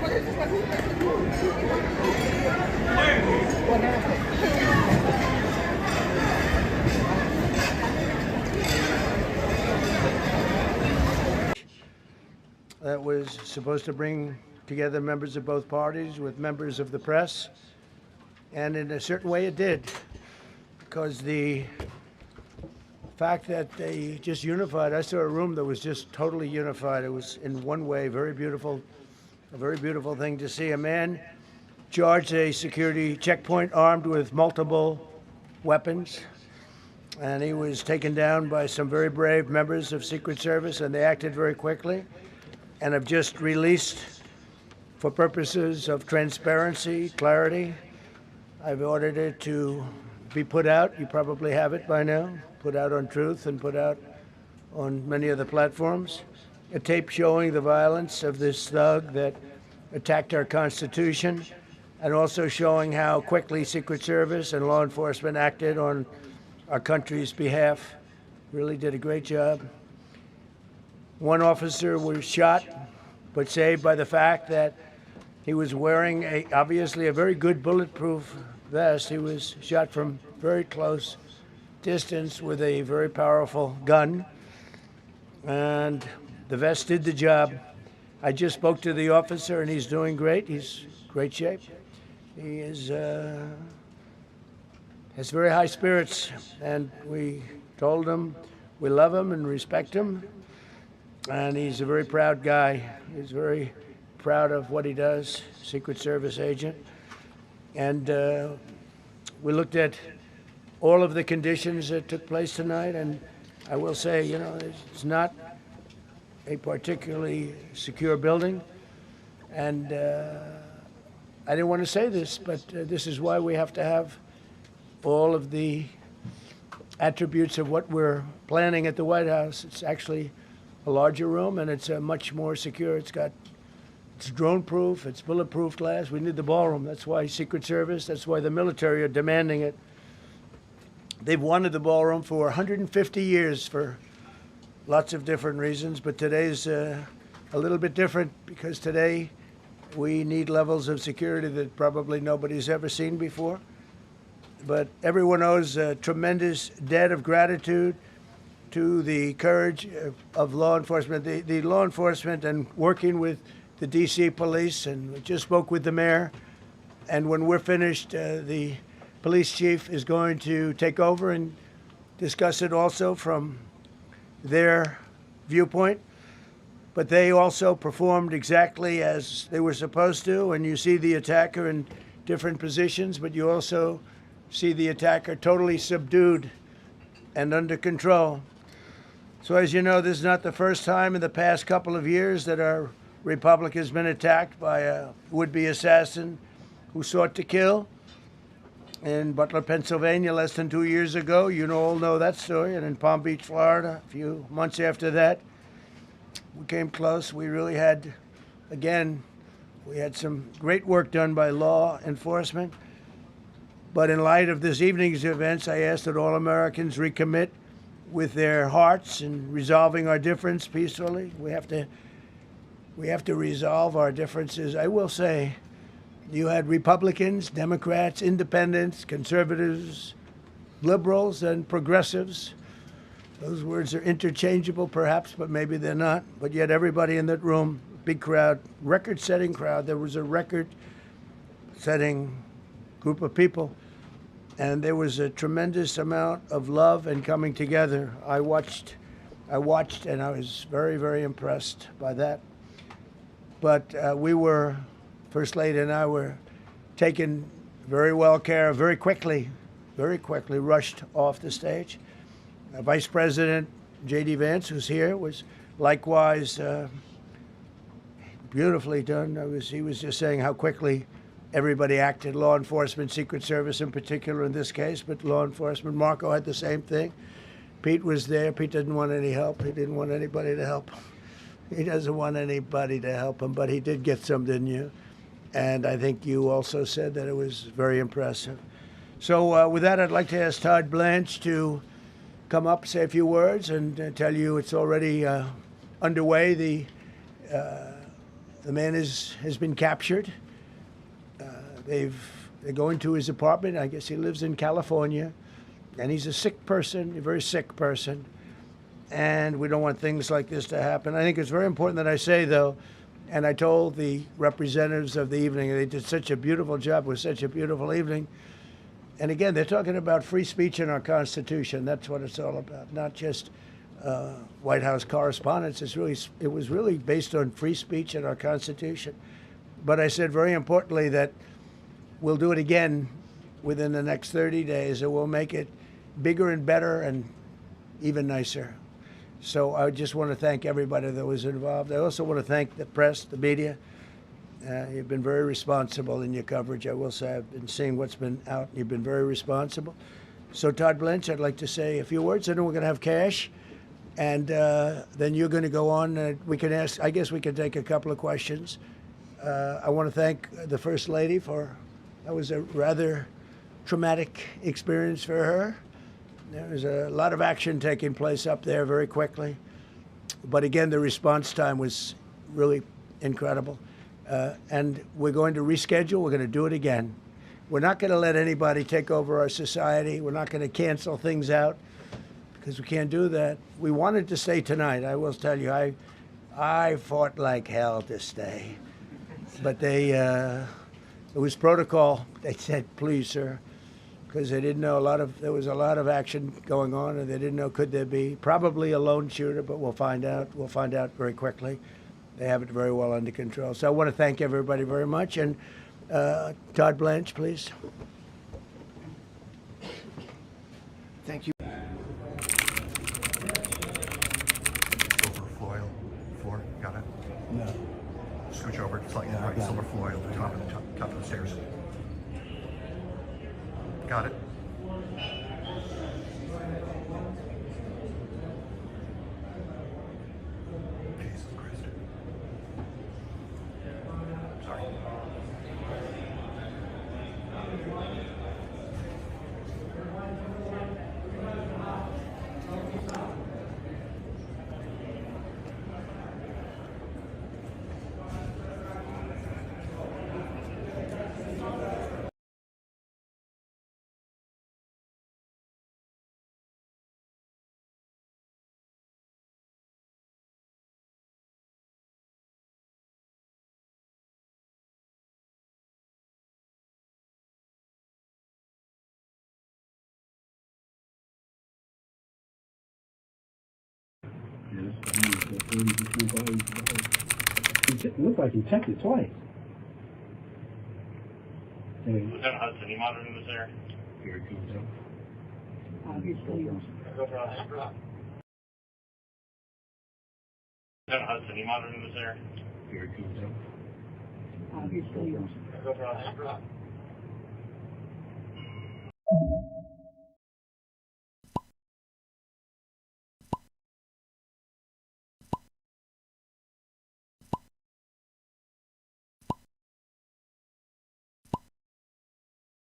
That was supposed to bring together members of both parties with members of the press, and in a certain way it did, because the fact that they just unified, I saw a room that was just totally unified. It was in one way very beautiful, a very beautiful thing to see. A man charged a security checkpoint armed with multiple weapons, and he was taken down by some very brave members of Secret Service, and they acted very quickly and have just released, for purposes of transparency, clarity, I've ordered it to be put out. You probably have it by now, put out on Truth and put out on many of the platforms. A tape showing the violence of this thug that attacked our Constitution, and also showing how quickly Secret Service and law enforcement acted on our country's behalf. Really did a great job. One officer was shot, but saved by the fact that he was wearing obviously a very good bulletproof vest. He was shot from very close distance with a very powerful gun, and the vest did the job. I just spoke to the officer, and he's doing great. He's in great shape. He has very high spirits, and we told him we love him and respect him. And he's a very proud guy. He's very proud of what he does, Secret Service agent. And we looked at all of the conditions that took place tonight, and I will say, you know, it's not a particularly secure building. And I didn't want to say this, but this is why we have to have all of the attributes of what we're planning at the White House. It's actually a larger room, and it's much more secure. It's drone-proof, it's bulletproof glass. We need the ballroom. That's why Secret Service, that's why the military are demanding it. They've wanted the ballroom for 150 years for lots of different reasons, but today's a little bit different, because today we need levels of security that probably nobody's ever seen before. But everyone owes a tremendous debt of gratitude to the courage of law enforcement, the law enforcement, and working with the D.C. police. And we just spoke with the mayor. And when we're finished, the police chief is going to take over and discuss it also from their viewpoint. But they also performed exactly as they were supposed to. And you see the attacker in different positions, but you also see the attacker totally subdued and under control. So as you know, this is not the first time in the past couple of years that our republic has been attacked by a would-be assassin who sought to kill. In Butler, Pennsylvania, less than 2 years ago, you all know that story. And in Palm Beach, Florida, a few months after that, we came close. We really had, again, we had some great work done by law enforcement. But in light of this evening's events, I asked that all Americans recommit with their hearts and resolving our difference peacefully. We have to resolve our differences. I will say, you had Republicans, Democrats, independents, conservatives, liberals, and progressives. Those words are interchangeable, perhaps, but maybe they're not. But yet everybody in that room, big crowd, record-setting crowd. There was a record-setting group of people. And there was a tremendous amount of love and coming together. I watched, and I was very, very impressed by that. But we were, First Lady and I were taken very well care of, very quickly rushed off the stage. Vice President J.D. Vance, who's here, was likewise beautifully done. He was just saying how quickly everybody acted, law enforcement, Secret Service in particular in this case, but law enforcement. Marco had the same thing. Pete was there. Pete didn't want any help. He didn't want anybody to help him. He doesn't want anybody to help him, but he did get some, didn't you? And I think you also said that it was very impressive. So with that, I'd like to ask Todd Blanche to come up, say a few words, and tell you it's already underway, the The man has been captured. They're going to his apartment. I guess he lives in California. And he's a sick person, a very sick person. And we don't want things like this to happen. I think it's very important that I say, though, and I told the representatives of the evening, they did such a beautiful job. It was such a beautiful evening. And again, they're talking about free speech in our Constitution. That's what it's all about, not just White House correspondence. It was really based on free speech in our Constitution. But I said very importantly that we'll do it again within the next 30 days, and we'll make it bigger and better and even nicer. So I just want to thank everybody that was involved. I also want to thank the press, the media. You've been very responsible in your coverage. I will say I've been seeing what's been out. You've been very responsible. So Todd Blanche, I'd like to say a few words. I know we're going to have cash, and then you're going to go on. We can ask. I guess we can take a couple of questions. I want to thank the First Lady that was a rather traumatic experience for her. There was a lot of action taking place up there very quickly. But again, the response time was really incredible. And we're going to reschedule. We're going to do it again. We're not going to let anybody take over our society. We're not going to cancel things out because we can't do that. We wanted to stay tonight. I will tell you, I fought like hell to stay. But it was protocol. They said, please, sir, because they didn't know there was a lot of action going on, and they didn't know could there be probably a lone shooter, but we'll find out. We'll find out very quickly. They have it very well under control. So I want to thank everybody very much. And Todd Blanche, please. Thank you. Silver foil, floor, got it? No. Scooch over, slightly right, silver foil, top of the stairs. Got it. Jesus Christ. Sorry. It looked like he checked it twice. Lieutenant Hudson, you monitoring this there? Very cool, Joe. Lieutenant Hudson, you monitoring this there? Very cool, Joe. Lieutenant